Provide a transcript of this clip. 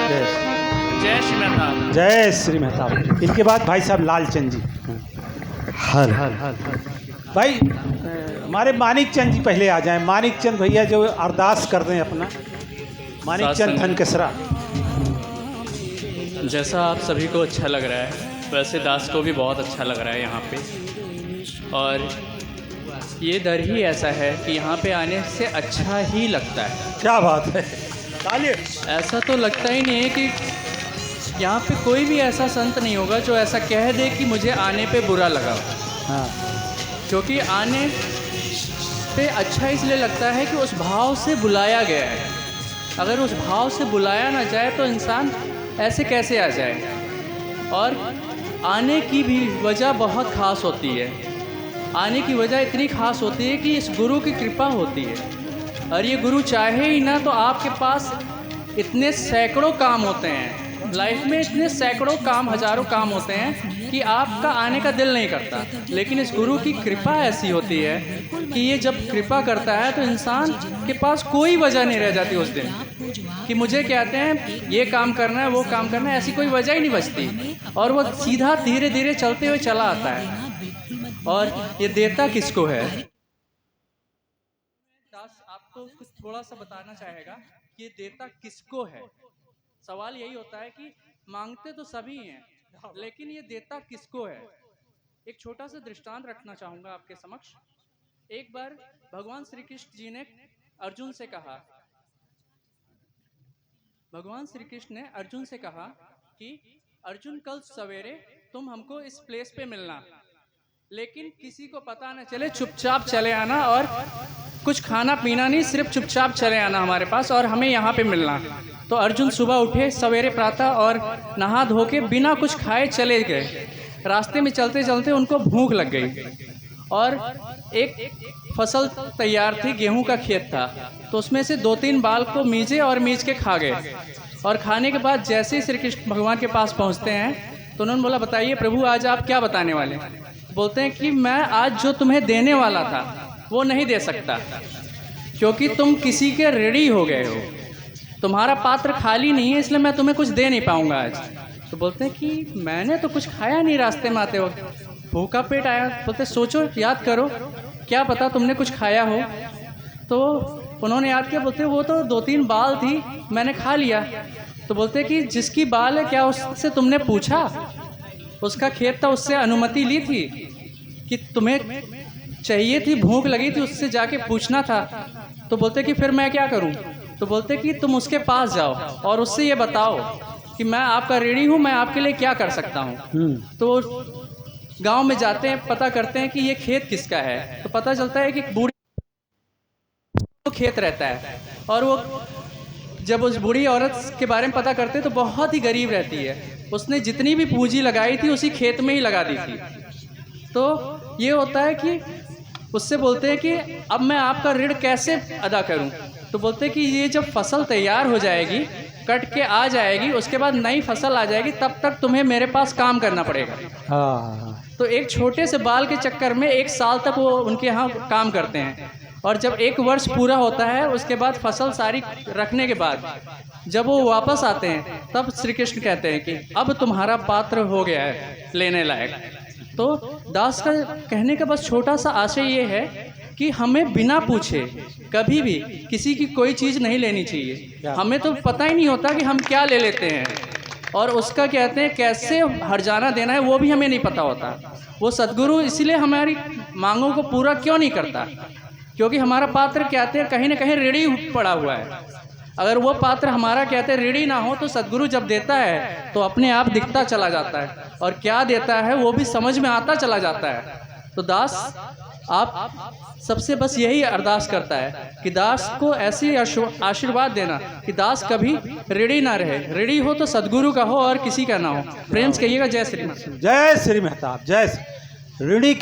जय श्री मेहताब। जय श्री मेहताब। इनके बाद भाई साहब लालचंद जी। हर हर भाई हमारे मानिक चंद जी पहले आ जाएं। मानिक चंद भैया जो अरदास कर दें अपना। मानिक चंद धनकसरा। जैसा आप सभी को अच्छा लग रहा है वैसे दास को भी बहुत अच्छा लग रहा है यहाँ पे। और ये दर ही ऐसा है कि यहाँ पे आने से अच्छा ही लगता है। क्या बात है। तालिए। ऐसा तो लगता ही नहीं है कि यहाँ पे कोई भी ऐसा संत नहीं होगा जो ऐसा कह दे कि मुझे आने पे बुरा लगा। हाँ। क्योंकि आने पे अच्छा इसलिए लगता है कि उस भाव से बुलाया गया है। अगर उस भाव से बुलाया ना जाए तो इंसान ऐसे कैसे आ जाए। और आने की भी वजह बहुत ख़ास होती है। आने की वजह इतनी ख़ास होती है कि इस गुरु की कृपा होती है। और ये गुरु चाहे ही ना तो आपके पास इतने सैकड़ों काम होते हैं लाइफ में, इतने सैकड़ों काम, हज़ारों काम होते हैं कि आपका आने का दिल नहीं करता। लेकिन इस गुरु की कृपा ऐसी होती है कि ये जब कृपा करता है तो इंसान के पास कोई वजह नहीं रह जाती उस दिन कि मुझे कहते हैं ये काम करना है, वो काम करना है, ऐसी कोई वजह ही नहीं बचती। और वो सीधा धीरे धीरे चलते हुए चला आता है। और ये देता किसको है। दास आपको कुछ थोड़ा सा बताना चाहेगा कि ये देता किसको है। सवाल यही होता है कि मांगते तो सभी हैं लेकिन ये देता किसको है। एक छोटा सा दृष्टांत रखना चाहूँगा आपके समक्ष। एक बार भगवान श्री कृष्ण जी ने अर्जुन से कहा, भगवान श्री कृष्ण ने अर्जुन से कहा कि अर्जुन कल सवेरे तुम हमको इस प्लेस पे मिलना, लेकिन किसी को पता न चले, चुपचाप चले आना और कुछ खाना पीना नहीं, सिर्फ चुपचाप चले आना हमारे पास और हमें यहाँ पे मिलना। तो अर्जुन सुबह उठे सवेरे प्रातः और नहा धो के बिना कुछ खाए चले गए। रास्ते में चलते चलते उनको भूख लग गई और एक फसल तैयार थी, गेहूं का खेत था। तो उसमें से 2-3 बाल को मीजे और मीज के खा गए। और खाने के बाद जैसे ही श्री कृष्ण भगवान के पास पहुँचते हैं तो उन्होंने बोला, बताइए प्रभु आज आप क्या बताने वाले। बोलते हैं कि मैं आज जो तुम्हें देने वाला था वो नहीं दे सकता क्योंकि तुम किसी के रेडी हो गए हो, तुम्हारा पात्र खाली नहीं है, इसलिए मैं तुम्हें कुछ दे नहीं पाऊंगा आज। तो बोलते हैं कि मैंने तो कुछ खाया नहीं, रास्ते में आते वक्त भूखा पेट आया। बोलते सोचो, याद करो, क्या पता तुमने कुछ खाया हो। तो उन्होंने याद किया, बोलते वो तो 2-3 बाल थी, मैंने खा लिया। तो बोलते कि जिसकी बाल है क्या उससे तुमने पूछा, उसका खेत था, उससे अनुमति ली थी कि तुम्हें चाहिए थी, भूख लगी थी, उससे जाके पूछना था। तो बोलते कि फिर मैं क्या करूं। तो बोलते कि तुम उसके पास जाओ और उससे ये बताओ कि मैं आपका रेडी हूं, मैं आपके लिए क्या कर सकता हूं। तो गांव में जाते हैं, पता करते हैं कि ये खेत किसका है। तो पता चलता है कि बूढ़ी खेत रहता है और वो जब उस बूढ़ी औरत के बारे में पता करते तो बहुत ही गरीब रहती है। उसने जितनी भी पूंजी लगाई थी उसी खेत में ही लगा दी थी। तो ये होता है कि उससे बोलते हैं कि अब मैं आपका ऋण कैसे अदा करूं। तो बोलते हैं कि ये जब फसल तैयार हो जाएगी, कट के आ जाएगी, उसके बाद नई फसल आ जाएगी, तब तक तुम्हें मेरे पास काम करना पड़ेगा। तो एक छोटे से बाल के चक्कर में 1 साल तक वो उनके यहाँ काम करते हैं। और जब 1 वर्ष पूरा होता है उसके बाद फसल सारी रखने के बाद जब वो वापस आते हैं तब श्री कृष्ण कहते हैं कि अब तुम्हारा पात्र हो गया है लेने लायक। तो दास का कहने का बस छोटा सा आशय ये है कि हमें बिना पूछे कभी भी किसी की कोई चीज़ नहीं लेनी चाहिए। हमें तो पता ही नहीं होता कि हम क्या ले लेते हैं और उसका कहते हैं कैसे हर्जाना देना है वो भी हमें नहीं पता होता। वो सद्गुरु इसलिए हमारी मांगों को पूरा क्यों नहीं करता, क्योंकि हमारा पात्र कहते हैं कहीं ना कहीं रेडी पड़ा हुआ है। अगर वो पात्र हमारा कहते हैं रेडी ना हो तो सद्गुरु जब देता है तो अपने आप दिखता चला जाता है और क्या देता है वो भी समझ में आता चला जाता है। तो दास आप सबसे बस यही अरदास करता है कि दास को ऐसी आशीर्वाद देना कि दास कभी रेडी ना रहे, रेडी हो तो सद्गुरु का हो और किसी का ना हो। प्रेम से कहिएगा जय श्री। जय श्री मेहताब। जय ऋणी